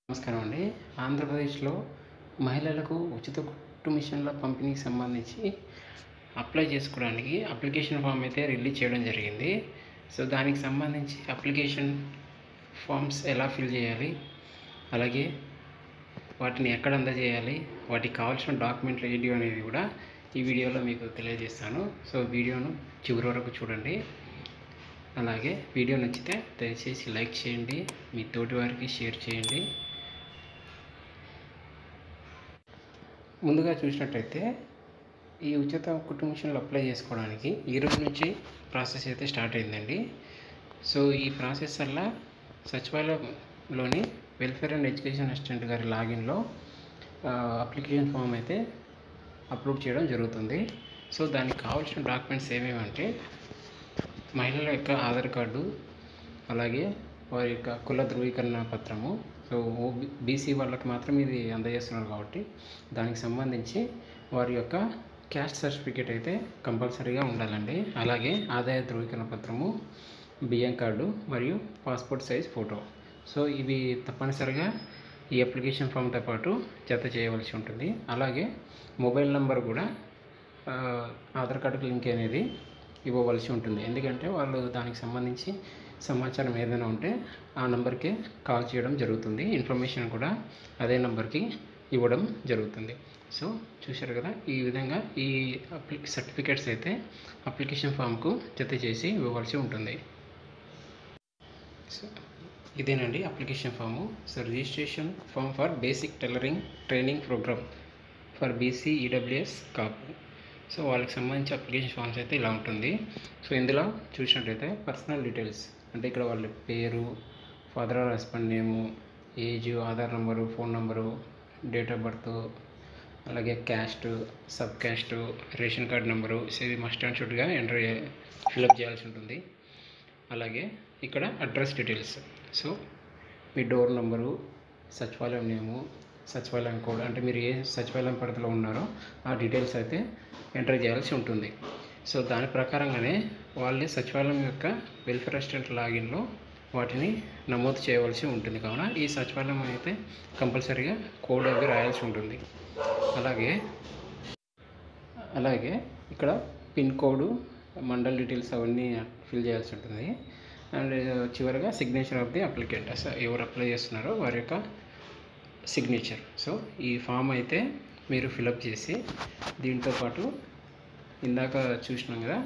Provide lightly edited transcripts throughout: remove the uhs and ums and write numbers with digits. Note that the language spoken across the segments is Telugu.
నమస్కారం అండి. ఆంధ్రప్రదేశ్లో మహిళలకు ఉచిత కుట్టు మిషన్ల పంపిణీకి సంబంధించి అప్లై చేసుకోవడానికి అప్లికేషన్ ఫామ్ అయితే రిలీజ్ చేయడం జరిగింది. సో దానికి సంబంధించి అప్లికేషన్ ఫామ్స్ ఎలా ఫిల్ చేయాలి, అలాగే వాటిని ఎక్కడ అందజేయాలి, వాటికి కావాల్సిన డాక్యుమెంట్లు ఏంటి అనేది కూడా ఈ వీడియోలో మీకు తెలియజేస్తాను. సో వీడియోను చివరి వరకు చూడండి. అలాగే వీడియో నచ్చితే దయచేసి లైక్ చేయండి, మీ తోటి వారికి షేర్ చేయండి. ముందుగా చూసినట్టయితే ఈ ఉచిత కుట్టు మిషన్లు అప్లై చేసుకోవడానికి ఈరోజు నుంచి ప్రాసెస్ అయితే స్టార్ట్ అయిందండి. సో ఈ ప్రాసెస్ వల్ల సచివాలయంలోని వెల్ఫేర్ అండ్ ఎడ్యుకేషన్ అసిస్టెంట్ గారి లాగిన్లో అప్లికేషన్ ఫామ్ అయితే అప్లోడ్ చేయడం జరుగుతుంది. సో దానికి కావాల్సిన డాక్యుమెంట్స్ ఏమేమంటే మహిళల యొక్క ఆధార్ కార్డు, అలాగే వారి యొక్క కుల ధృవీకరణ పత్రము. సో బీసీ వాళ్ళకి మాత్రం ఇది అందజేస్తున్నారు కాబట్టి దానికి సంబంధించి వారి యొక్క క్యాస్ట్ సర్టిఫికేట్ అయితే కంపల్సరీగా ఉండాలండి. అలాగే ఆదాయ ధృవీకరణ పత్రము, బియ్యం కార్డు మరియు పాస్పోర్ట్ సైజ్ ఫోటో. సో ఇవి తప్పనిసరిగా ఈ అప్లికేషన్ ఫామ్తో పాటు జత చేయవలసి ఉంటుంది. అలాగే మొబైల్ నెంబర్ కూడా ఆధార్ కార్డుకి లింక్ అనేది ఇవ్వవలసి ఉంటుంది. ఎందుకంటే వాళ్ళు దానికి సంబంధించి సమాచారం ఏదైనా ఉంటే ఆ నెంబర్కే కాల్ చేయడం జరుగుతుంది. ఇన్ఫర్మేషన్ కూడా అదే నెంబర్కి ఇవ్వడం జరుగుతుంది. సో చూశారు కదా, ఈ విధంగా ఈ సర్టిఫికేట్స్ అయితే అప్లికేషన్ ఫామ్కు జత చేసి ఇవ్వవలసి ఉంటుంది. సో ఇదేనండి application form. So registration form for basic tailoring training program for BC EWS Kapu. So వాళ్ళకి సంబంధించి అప్లికేషన్ ఫామ్స్ అయితే ఇలా ఉంటుంది. సో ఇందులో చూసినట్టయితే పర్సనల్ డీటెయిల్స్ అంటే ఇక్కడ వాళ్ళ పేరు, father or husband name, age, Aadhaar number, phone number, date of birth, అలాగే caste, sub caste, ration card number. So ఇది మస్ట్ అండ్ షుడ్గా ఫిల్అప్ చేయాల్సి ఉంటుంది. అలాగే ఇక్కడ అడ్రస్ డీటెయిల్స్. సో మీ డోర్ నెంబరు, సచివాలయం నేము, సచివాలయం కోడ్ అంటే మీరు ఏ సచివాలయం పరిధిలో ఉన్నారో ఆ డీటెయిల్స్ అయితే ఎంటర్ చేయాల్సి ఉంటుంది. సో దాని ప్రకారంగానే వాళ్ళే సచివాలయం యొక్క వెల్ఫేర్ అసిస్టెంట్ లాగిన్లో వాటిని నమోదు చేయవలసి ఉంటుంది. కావున ఈ సచివాలయం అయితే కంపల్సరీగా కోడ్ అవి రాయాల్సి ఉంటుంది. అలాగే ఇక్కడ పిన్ కోడ్, మండల్ డీటెయిల్స్ అవన్నీ ఫిల్ చేయాల్సి ఉంటుంది. అండ్ చివరిగా సిగ్నేచర్ ఆఫ్ ది అప్లికెంట్, ఎవరు అప్లై చేస్తున్నారో వారి యొక్క సిగ్నేచర్. సో ఈ ఫామ్ అయితే మీరు ఫిలప్ చేసి దీంతో పాటు ఇందాక చూసినాం కదా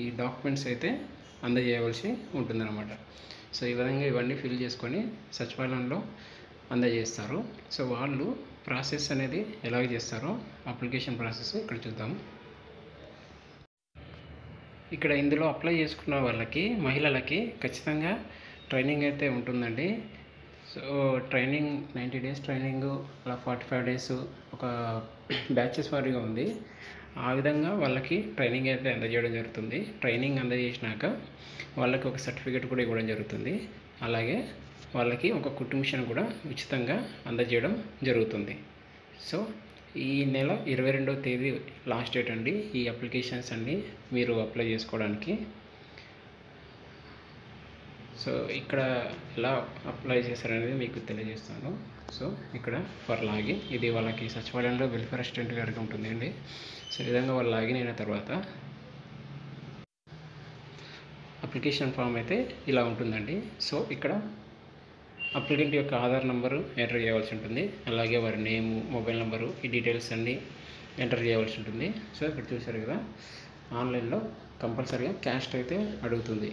ఈ డాక్యుమెంట్స్ అయితే అందజేయవలసి ఉంటుందన్నమాట. సో ఈ విధంగా ఇవన్నీ ఫిల్ చేసుకొని సచివాలయంలో అందజేస్తారు. సో వాళ్ళు ప్రాసెస్ అనేది ఎలాగ చేస్తారో అప్లికేషన్ ప్రాసెస్ ఇక్కడ చూద్దాం. ఇక్కడ ఇందులో అప్లై చేసుకున్న వాళ్ళకి మహిళలకి ఖచ్చితంగా ట్రైనింగ్ అయితే ఉంటుందండి. సో ట్రైనింగ్ 90 days ట్రైనింగ్, అలా 45 days ఒక బ్యాచెస్ వారీగా ఉంది. ఆ విధంగా వాళ్ళకి ట్రైనింగ్ అయితే అందజేయడం జరుగుతుంది. ట్రైనింగ్ అందజేసినాక వాళ్ళకి ఒక సర్టిఫికేట్ కూడా ఇవ్వడం జరుగుతుంది. అలాగే వాళ్ళకి ఒక కుట్టు మిషన్ కూడా ఉచితంగా అందజేయడం జరుగుతుంది. సో ఈ నెల 22వ తేదీ లాస్ట్ డేట్ అండి ఈ అప్లికేషన్స్ అన్నీ మీరు అప్లై చేసుకోవడానికి. సో ఇక్కడ ఎలా అప్లై చేస్తారనేది మీకు తెలియజేస్తాను. సో ఇక్కడ ఫర్ లాగిన్, ఇది వాళ్ళకి సచివాలయంలో వెల్ఫేర్ అసిస్టెంట్ గారికి ఉంటుంది అండి. సో ఈ విధంగా వాళ్ళు లాగిన్ అయిన తర్వాత అప్లికేషన్ ఫామ్ అయితే ఇలా ఉంటుందండి. సో ఇక్కడ అప్లికెంట్ యొక్క ఆధార్ నెంబరు ఎంటర్ చేయవలసి ఉంటుంది. అలాగే వారి నేము, మొబైల్ నెంబరు, ఈ డీటెయిల్స్ అన్నీ ఎంటర్ చేయవలసి ఉంటుంది. సో ఇక్కడ చూశారు కదా, ఆన్లైన్లో కంపల్సరీగా క్యాస్ట్ అయితే అడుగుతుంది.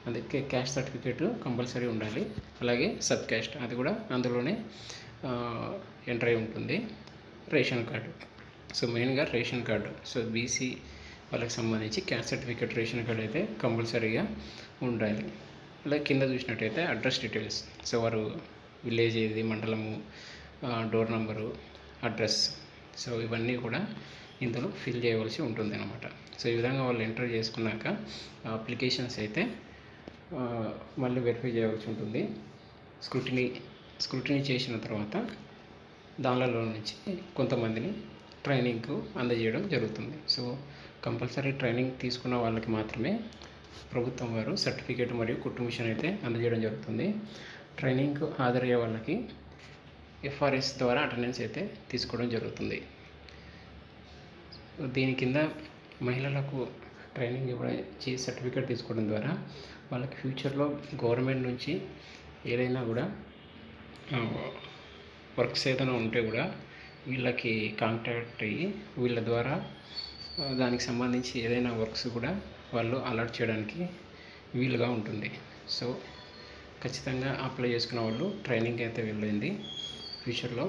అందుకే క్యాస్ట్ సర్టిఫికేట్ కంపల్సరీ ఉండాలి. అలాగే సబ్ క్యాస్ట్ అది కూడా అందులోనే ఎంటర్ అయి ఉంటుంది. రేషన్ కార్డు, సో మెయిన్గా రేషన్ కార్డు. సో బీసీ వాళ్ళకి సంబంధించి క్యాస్ట్ సర్టిఫికేట్, రేషన్ కార్డు అయితే కంపల్సరీగా ఉండాలి. అలాగే కింద చూసినట్టయితే అడ్రస్ డీటెయిల్స్. సో వారు విలేజ్ ఏది, మండలము, డోర్ నెంబరు, అడ్రస్. సో ఇవన్నీ కూడా ఇందులో ఫిల్ చేయవలసి ఉంటుంది అన్నమాట. సో ఈ విధంగా వాళ్ళు ఎంటర్ చేసుకున్నాక అప్లికేషన్స్ అయితే మళ్ళీ వెరిఫై చేయవలసి ఉంటుంది. స్క్రూటినీ చేసిన తర్వాత దానిలో నుంచి కొంతమందిని ట్రైనింగ్కు అందజేయడం జరుగుతుంది. సో కంపల్సరీ ట్రైనింగ్ తీసుకున్న వాళ్ళకి మాత్రమే ప్రభుత్వం వారు సర్టిఫికేట్ మరియు కుట్టు మిషన్ అయితే అందజేయడం జరుగుతుంది. ట్రైనింగ్కు హాజరయ్యే వాళ్ళకి FRS ద్వారా అటెండెన్స్ అయితే తీసుకోవడం జరుగుతుంది. దీని కింద మహిళలకు ట్రైనింగ్ ఇవ్వడం సర్టిఫికేట్ తీసుకోవడం ద్వారా వాళ్ళకి ఫ్యూచర్లో గవర్నమెంట్ నుంచి ఏదైనా కూడా వర్క్స్ ఏదైనా ఉంటే కూడా వీళ్ళకి కాంటాక్ట్ అయ్యి వీళ్ళ ద్వారా దానికి సంబంధించి ఏదైనా వర్క్స్ కూడా వాళ్ళు అలర్ట్ చేయడానికి వీలుగా ఉంటుంది. సో ఖచ్చితంగా అప్లై చేసుకున్న వాళ్ళు ట్రైనింగ్ అయితే వెళ్ళింది. ఫ్యూచర్లో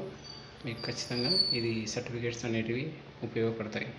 మీకు ఖచ్చితంగా ఇది సర్టిఫికేట్స్ అనేటివి ఉపయోగపడతాయి.